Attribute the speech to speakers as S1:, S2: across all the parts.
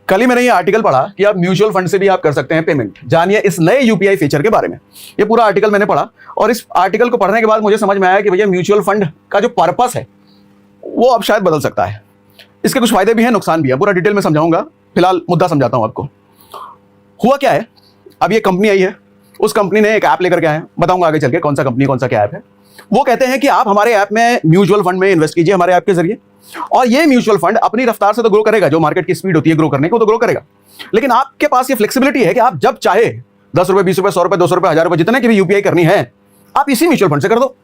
S1: कल ही मैंने ये आर्टिकल पढ़ा कि आप म्यूचुअल फंड से भी आप कर सकते हैं पेमेंट। जानिए इस नए यूपीआई फीचर के बारे में। ये पूरा आर्टिकल मैंने पढ़ा और इस आर्टिकल को पढ़ने के बाद मुझे समझ में आया कि भैया म्यूचुअल फंड का जो पर्पस है वो अब शायद बदल सकता है। इसके कुछ फायदे भी हैं, नुकसान भी है, पूरा डिटेल में समझाऊंगा। फिलहाल मुद्दा समझाता हूं आपको। हुआ क्या है, अब ये कंपनी आई है, उस कंपनी ने एक ऐप लेकर के आए हैं, बताऊंगा आगे चल के कौन सा कंपनी कौन सा क्या ऐप है। वो कहते हैं कि आप हमारे ऐप में म्यूचुअल फंड में इन्वेस्ट कीजिए हमारे ऐप के जरिए, और ये म्यूचुअल फंड अपनी रफ्तार से तो ग्रो करेगा, जो मार्केट की स्पीड होती है ग्रो करने की वो तो ग्रो करेगा, लेकिन आपके पास ये फ्लेक्सिबिलिटी है कि आप जब चाहे 10 रुपए 20 रुपए 100 रुपए 200 रुपए 1000 रुपए जितने की भी यूपीआई करनी है आप इसी म्यूचुअल फंड से कर दो।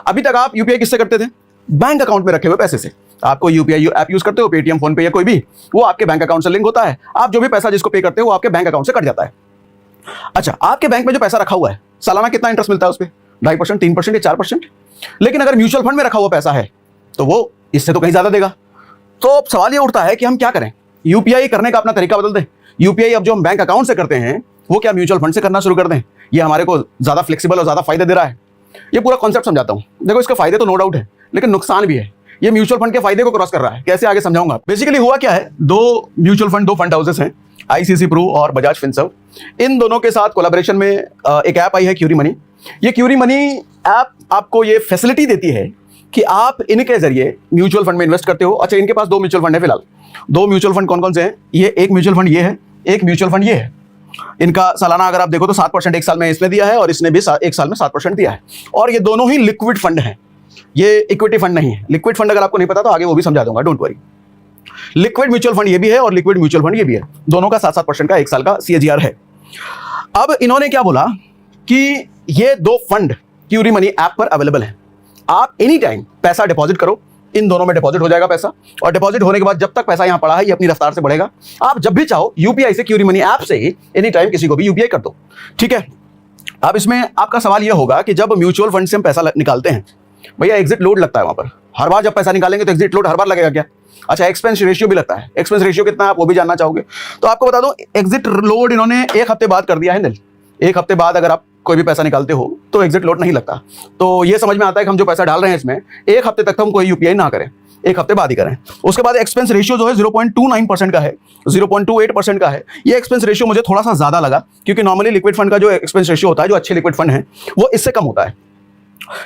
S1: अभी तक आप यूपीआई किससे करते थे? बैंक अकाउंट में रखे हुए पैसे से। आपको यूपीआई ऐप यूज करते हो, पेटीएम, फोन पे या कोई भी, वो आपके बैंक अकाउंट से लिंक होता है। आप जो भी पैसा जिसको पे करते हो वो आपके बैंक अकाउंट से कट जाता है। अच्छा, आपके बैंक में जो पैसा रखा हुआ है सालाना कितना इंटरेस्ट मिलता है उस पर? 2.5%, 3% या 4%। लेकिन अगर म्यूचुअल फंड में रखा हुआ पैसा है तो वो इससे तो कहीं ज्यादा देगा। तो अब सवाल ये उठता है कि हम क्या करें? यूपीआई करने का अपना तरीका बदल दें। यूपीआई अब जो हम बैंक अकाउंट से करते हैं वो क्या म्यूचुअल फंड से करना शुरू कर दें? ये हमारे को ज्यादा फ्लेक्सिबल और ज्यादा फायदे दे रहा है। ये पूरा कॉन्सेप्ट समझाता हूं। देखो, इसके फायदे तो नो डाउट है, लेकिन नुकसान भी है। ये म्यूचुअल फंड के फायदे को क्रॉस कर रहा है, कैसे आगे समझाऊंगा। बेसिकली हुआ क्या है, दो म्यूचुअल फंड, दो फंड हाउसेस हैं, आईसीसी प्रू और बजाज फिनसर्व। इन दोनों के साथ कोलैबोरेशन में एक ऐप आई है क्यूरी मनी। ये क्यूरी मनी ऐप आपको ये फैसिलिटी देती है कि आप इनके जरिए म्यूचुअल फंड में इन्वेस्ट करते हो। अच्छा, इनके पास दो म्यूचुअल फंड है फिलहाल। दो म्यूचुअल फंड कौन कौन से हैं? ये एक म्यूचुअल फंड ये है, एक म्यूचुअल फंड ये है। इनका सालाना अगर आप देखो तो 7% एक साल में इसने दिया है और इसने भी एक साल में 7% दिया है। और ये दोनों ही लिक्विड फंड हैं, ये इक्विटी फंड नहीं है। लिक्विड फंड अगर आपको नहीं पता तो आगे वो भी समझा दूंगा, don't worry. Liquid mutual fund ये भी है और लिक्विड म्यूचुअल फंड ये भी है। दोनों का 7% का एक साल का CAGR है। अब इन्होंने क्या बोला कि ये दो फंड क्यूरी मनी ऐप पर अवेलेबल है। आप एनी टाइम पैसा डिपॉजिट करो, इन दोनों में डिपॉजिट हो जाएगा पैसा, और डिपॉजिट होने के बाद जब तक पैसा यहां पड़ा है ये अपनी रफ्तार से बढ़ेगा। आप जब भी चाहो यूपीआई से, क्यूरी मनी ऐप से एनी टाइम किसी को भी यूपीआई कर दो, ठीक है। अब इसमें आपका सवाल यह होगा कि जब म्यूचुअल फंड से हम पैसा निकालते हैं, भैया एग्जिट लोड लगता है वहां पर। हर बार जब पैसा निकालेंगे तो एग्जिट लोड हर बार लगेगा क्या? अच्छा, एक्सपेंस रेशियो भी लगता है। एक्सपेंस रेशियो कितना है आप वो भी जानना चाहोगे, तो आपको बता दूं, एग्जिट लोड इन्होंने 1 हफ्ते बाद कर दिया है। 1 हफ्ते बाद अगर आप कोई भी पैसा निकालते हो तो एग्जिट लोड नहीं लगता। तो ये समझ में आता है कि हम जो पैसा डाल रहे हैं इसमें 1 हफ्ते तक तो हम कोई यूपीआई ना करें, 1 हफ्ते बाद ही करें। उसके बाद एक्सपेंस रेशियो जो है 0.29% का है, 0.28% का है। ये एक्सपेंस रेशियो मुझे थोड़ा सा ज्यादा लगा, क्योंकि नॉर्मली लिक्विड फंड का जो एक्सपेंस रेशियो होता है, जो अच्छे लिक्विड फंड है, वो इससे कम होता है,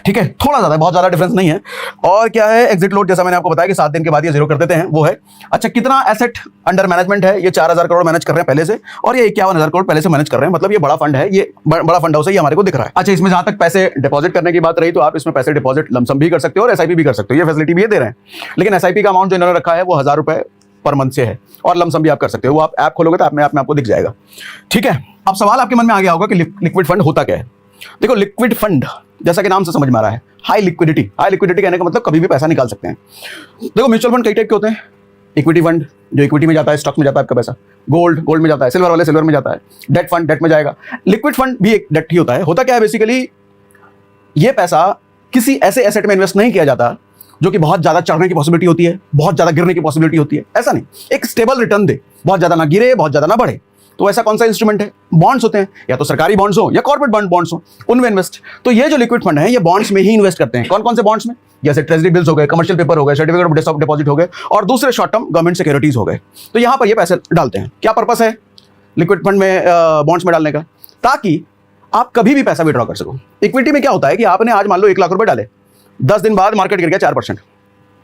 S1: ठीक है, थोड़ा ज्यादा, बहुत ज्यादा डिफरेंस नहीं है। और क्या है, एग्जिट लोड जैसा मैंने आपको बताया कि 7 दिन के बाद ये जीरो कर देते हैं, वो है। अच्छा, कितना एसेट अंडर मैनेजमेंट है? ये 4000 करोड़ मैनेज कर रहे हैं पहले से, और ये 51,000 करोड़ पहले से मैनेज कर रहे हैं। मतलब ये बड़ा फंड है, ये बड़ा फंड हाउस है, ये हमारे को दिख रहा है। अच्छा, इसमें जहां तक पैसे डिपॉजिट करने की बात रही तो आप इसमें पैसे डिपॉजिट लमसम भी कर सकते हो और एसआईपी भी कर सकते हो, ये फैसिलिटी भी ये दे रहे हैं। लेकिन एसआईपी का अमाउंट जो इन्होंने रखा है वो 1000 रुपए पर मंथ से है, और लमसम भी आप कर सकते हो। वो आप ऐप खोलोगे तो ऐप में आपको दिख जाएगा, ठीक है। अब सवाल आपके मन में आ गया होगा कि लिक्विड फंड होता क्या है। देखो, लिक्विड फंड जैसा कि नाम से समझ में आ रहा है, हाई लिक्विडिटी। हाई लिक्विडिटी कहने का मतलब कभी भी पैसा निकाल सकते हैं। देखो, म्यूचुअल फंड कई टाइप के होते हैं। इक्विटी फंड, जो इक्विटी में जाता है, स्टॉक में जाता है आपका पैसा। गोल्ड में जाता है, सिल्वर वाले सिल्वर में जाता है। डेट फंड डेट में जाएगा। लिक्विड फंड भी एक डेट ही होता है। होता क्या है बेसिकली, ये पैसा किसी ऐसे एसेट में इन्वेस्ट नहीं किया जाता जो कि बहुत ज्यादा चढ़ने की पॉसिबिलिटी होती है, बहुत ज्यादा गिरने की पॉसिबिलिटी होती है। ऐसा नहीं, एक स्टेबल रिटर्न दे, बहुत ज्यादा ना गिरे बहुत ज्यादा ना बढ़े। तो ऐसा कौन सा इंस्ट्रूमेंट है? बॉन्ड्स होते हैं, या तो सरकारी बॉन्ड्स हो या कॉर्पोरेट बॉन्ड्स हो, उनमें इन्वेस्ट। तो ये जो लिक्विड फंड है ये बॉन्ड्स में ही इन्वेस्ट करते हैं। कौन कौन से बॉन्ड्स में? जैसे ट्रेजरी बिल्स हो गए, कमर्शियल पेपर हो गए, सर्टिफिकेट ऑफ डिपॉजिट हो गए, और दूसरे शॉर्ट टर्म गवर्नमेंट सिक्योरिटीज हो गए। तो यहां पर ये पैसे डालते हैं। क्या पर्पस है लिक्विड फंड में, बॉन्ड्स में डालने का? ताकि आप कभी भी पैसा विड्रॉ कर सको। इक्विटी में क्या होता है कि आपने आज मान लो 1 लाख रुपए डाले, 10 दिन बाद मार्केट गिर गया 4%,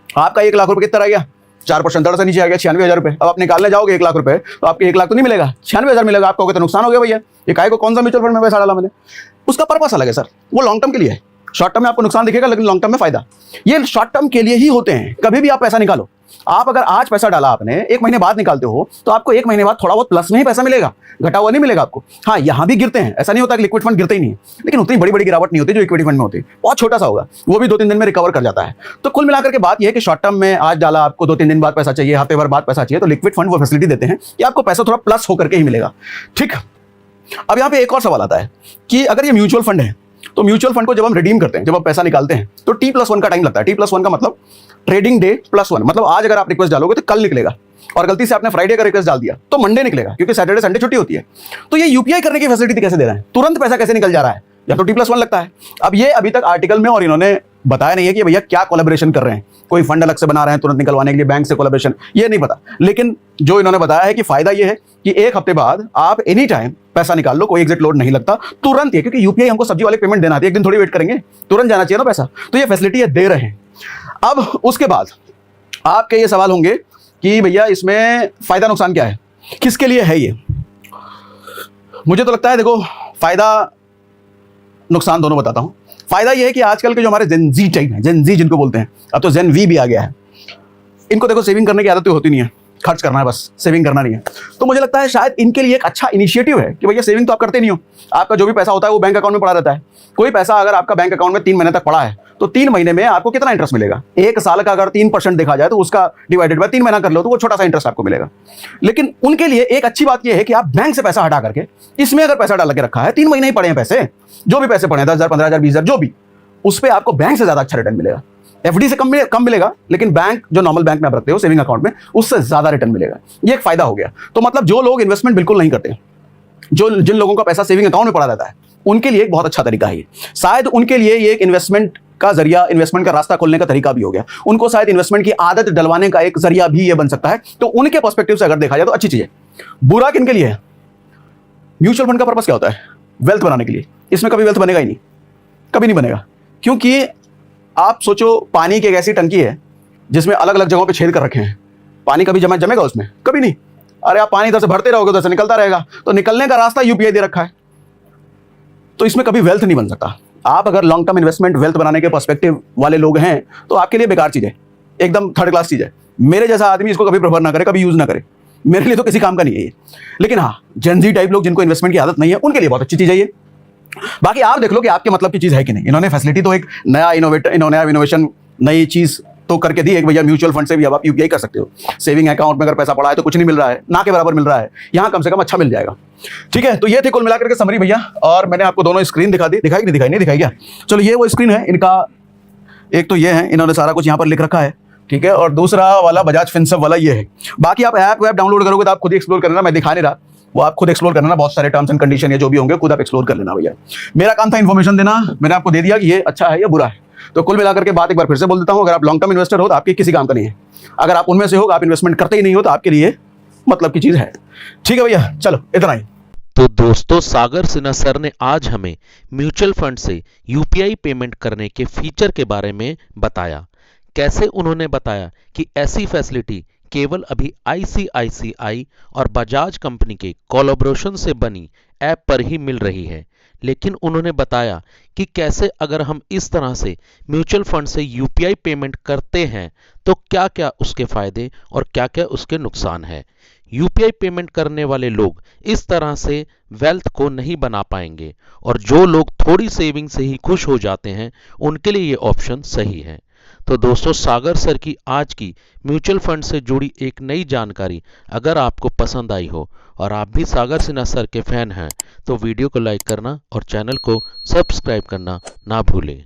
S1: आपका 1 लाख रुपए कितना रह गया? 4% दर से नीचे आ गया, 96,000 रुपए। अब आप निकालने जाओगे 1 लाख रुपए तो आपके 1 लाख तो नहीं मिलेगा, 96,000 मिलेगा। आपको तो नुकसान हो गया भैया, ये काय को कौन सा म्यूचुअल फंड में पैसा डाला मैंने। उसका पर्पस अलग है सर, वो लॉन्ग टर्म के लिए है। शॉर्ट टर्म में आपको नुकसान दिखेगा, लेकिन लॉन्ग टर्म में फायदा। ये शॉर्ट टर्म के लिए ही होते हैं। कभी भी आप पैसा निकालो, आप अगर आज पैसा डाला आपने, 1 महीने बाद निकालते हो तो आपको 1 महीने बाद थोड़ा बहुत प्लस में ही पैसा मिलेगा, घटा हुआ नहीं मिलेगा आपको। हाँ, यहां भी गिरते हैं, ऐसा नहीं होता कि लिक्विड फंड गिरते ही नहीं है, लेकिन उतनी बड़ी बड़ी गिरावट नहीं होती जो इक्विटी फंड में होती है। बहुत छोटा सा होगा, वो भी 2-3 दिन में रिकवर कर जाता है। तो कुल मिलाकर के बात यह है कि शॉर्ट टर्म में आज डाला, आपको 2-3 दिन बाद पैसा चाहिए, हफ्ते भर बाद पैसा चाहिए, तो लिक्विड फंड वो फैसिलिटी देते हैं कि आपको पैसा थोड़ा प्लस होकर के ही मिलेगा, ठीक। अब यहाँ पे एक और सवाल आता है कि अगर ये म्यूचुअल फंड है तो म्यूचुअल फंड को जब हम रिडीम करते हैं, जब आप पैसा निकालते हैं, तो T+1 का टाइम लगता है। T+1 का मतलब ट्रेडिंग डे +1, मतलब आज अगर आप रिक्वेस्ट डालोगे तो कल निकलेगा, और गलती से आपने फ्राइडे का रिक्वेस्ट डाल दिया तो मंडे निकलेगा, क्योंकि सैटरडे संडे छुट्टी होती है। तो ये यूपीआई करने की फैसिलिटी कैसे दे रहे हैं? तुरंत पैसा कैसे निकल जा रहा है? या तो T+1 लगता है। अब ये अभी तक आर्टिकल में और इन्होंने बताया नहीं है कि भैया क्या कोलैबोरेशन कर रहे हैं, कोई फंड अलग से बना रहे हैं तुरंत निकलवाने के लिए, बैंक से कोलैबोरेशन, ये नहीं पता। लेकिन जो इन्होंने बताया है कि फायदा ये है कि 1 हफ्ते बाद आप एनी टाइम पैसा निकाल लो, कोई एग्जिट लोड नहीं लगता, तुरंत ही, क्योंकि यूपीआई हमको सब्जी वाले पेमेंट देना है, एक दिन थोड़ी वेट करेंगे, तुरंत जाना चाहिए ना पैसा, तो ये फैसिलिटी ये दे रहे हैं। अब उसके बाद आपके ये सवाल होंगे कि भैया इसमें फायदा नुकसान क्या है, किसके लिए है ये। मुझे तो लगता है देखो फायदा नुकसान दोनों बताता हूं। फायदा ये है कि आजकल के जो हमारे जेन जी टाइम है, जेन जी जिनको बोलते हैं, अब तो जेन वी भी आ गया है, इनको देखो सेविंग करने की आदत तो होती नहीं है, खर्च करना है बस, सेविंग करना नहीं है। तो मुझे लगता है शायद इनके लिए एक अच्छा इनिशिएटिव है कि भैया सेविंग तो आप करते नहीं हो, आपका जो भी पैसा होता है वो बैंक अकाउंट में पड़ा रहता है। कोई पैसा अगर आपका बैंक अकाउंट में 3 महीने तक पड़ा है तो 3 महीने में आपको कितना इंटरेस्ट मिलेगा, 1 साल का अगर 3% देखा जाए तो उसका डिवाइडेड बाय 3 महीना कर लो तो वो छोटा सा इंटरेस्ट आपको मिलेगा। लेकिन उनके लिए एक अच्छी बात यह है कि आप बैंक से पैसा हटा करके इसमें अगर पैसा डाल के रखा है, 3 महीने ही पड़े हैं पैसे, जो भी पैसे पड़े हैं 10,000 15,000 20,000 जो भी, उस पर आपको बैंक से ज्यादा अच्छा रिटर्न मिलेगा। एफडी से कम मिलेगा, लेकिन बैंक जो नॉर्मल बैंक में आप रखते हो सेविंग अकाउंट में, उससे ज्यादा रिटर्न मिलेगा। ये एक फायदा हो गया। तो मतलब जो लोग इन्वेस्टमेंट बिल्कुल नहीं करते, जिन लोगों का पैसा सेविंग अकाउंट में पड़ा रहता है, उनके लिए एक बहुत अच्छा तरीका है। शायद उनके लिए ये एक इन्वेस्टमेंट का जरिया, इन्वेस्टमेंट का रास्ता खोलने का तरीका भी हो गया। उनको शायद इन्वेस्टमेंट की आदत डलवाने का एक जरिया भी ये बन सकता है। तो उनके पर्सपेक्टिव से अगर देखा जाए तो अच्छी चीज है। बुरा किन के लिए है? म्यूचुअल फंड का पर्पस क्या होता है? वेल्थ बनाने के लिए। इसमें कभी वेल्थ बनेगा ही नहीं, कभी नहीं बनेगा। क्योंकि आप सोचो पानी की एक ऐसी टंकी है जिसमें अलग अलग जगहों पे छेद कर रखे हैं, पानी कभी जमेगा उसमें? कभी नहीं। अरे आप पानी इधर से भरते रहोगे उधर से निकलता रहेगा, तो निकलने का रास्ता यूपीआई दे रखा है। तो इसमें कभी वेल्थ नहीं बन सकता। आप अगर लॉन्ग टर्म इन्वेस्टमेंट वेल्थ बनाने के पर्सपेक्टिव वाले लोग हैं तो आपके लिए बेकार चीज है, एकदम थर्ड क्लास चीज है। मेरे जैसा आदमी इसको कभी प्रेफर ना करे, कभी यूज ना करे, मेरे लिए तो किसी काम का नहीं है ये। लेकिन हाँ, जेनजी टाइप लोग जिनको इन्वेस्टमेंट की आदत नहीं है, उनके लिए बहुत अच्छी चीज है ये। बाकी आप देख लो कि आपके मतलब की चीज है कि नहीं। इन्होंने फैसिलिटी तो एक नया इनोवेशन नई चीज तो करके दी, एक भैया म्यूचुअल फंड से भी अब आप यूपीआई कर सकते हो। सेविंग अकाउंट में अगर पैसा पड़ा है तो कुछ नहीं मिल रहा है, ना के बराबर मिल रहा है, यहाँ कम से कम अच्छा मिल जाएगा। ठीक है, तो ये थे कुल मिलाकर के समरी भैया। और मैंने आपको दोनों स्क्रीन दिखा दी, दिखाई नहीं दिखाई क्या? चलो ये वो स्क्रीन है इनका, एक तो ये है, इन्होंने सारा कुछ यहाँ पर लिख रखा है, ठीक है। और दूसरा वाला बजाज फिनसर्व वाला ये है। बाकी आप ऐप डाउनलोड करोगे तो आप खुद ही एक्सप्लोर कर लेना, मैं दिखा नहीं रहा, वो आप खुद एक्सप्लोर कर लेना। बहुत सारे टर्म्स एंड कंडीशन है जो भी होंगे, खुद आप एक्सप्लोर कर लेना भैया। मेरा काम था इन्फॉर्मेशन देना, मैंने आपको दे दिया कि ये अच्छा है या बुरा है। तो कुल मिलाकर के बात एक बार फिर से बोल देता हूं, अगर आप लॉन्ग टर्म इन्वेस्टर हो तो आपके किसी काम का नहीं है। अगर आप उनमें से हो, आप इन्वेस्टमेंट करते ही नहीं हो, तो आपके लिए मतलब की चीज है। ठीक है भैया, चलो इतना ही।
S2: तो दोस्तों, सागर सिन्हा सर ने आज हमें म्यूचुअल फंड से यूपीआई पेमेंट करने के फीचर के बारे में बताया। कैसे उन्होंने बताया कि ऐसी फैसिलिटी केवल अभी आईसीआईसीआई और बजाज कंपनी के कोलैबोरेशन से बनी ऐप पर ही मिल रही है। लेकिन उन्होंने बताया कि कैसे अगर हम इस तरह से म्यूचुअल फंड से यूपीआई पेमेंट करते हैं तो क्या क्या उसके फायदे और क्या क्या उसके नुकसान है। यूपीआई पेमेंट करने वाले लोग इस तरह से वेल्थ को नहीं बना पाएंगे, और जो लोग थोड़ी सेविंग से ही खुश हो जाते हैं उनके लिए ये ऑप्शन सही है। तो दोस्तों, सागर सर की आज की म्यूचुअल फंड से जुड़ी एक नई जानकारी अगर आपको पसंद आई हो और आप भी सागर सिन्हा सर के फैन हैं तो वीडियो को लाइक करना और चैनल को सब्सक्राइब करना ना भूलें।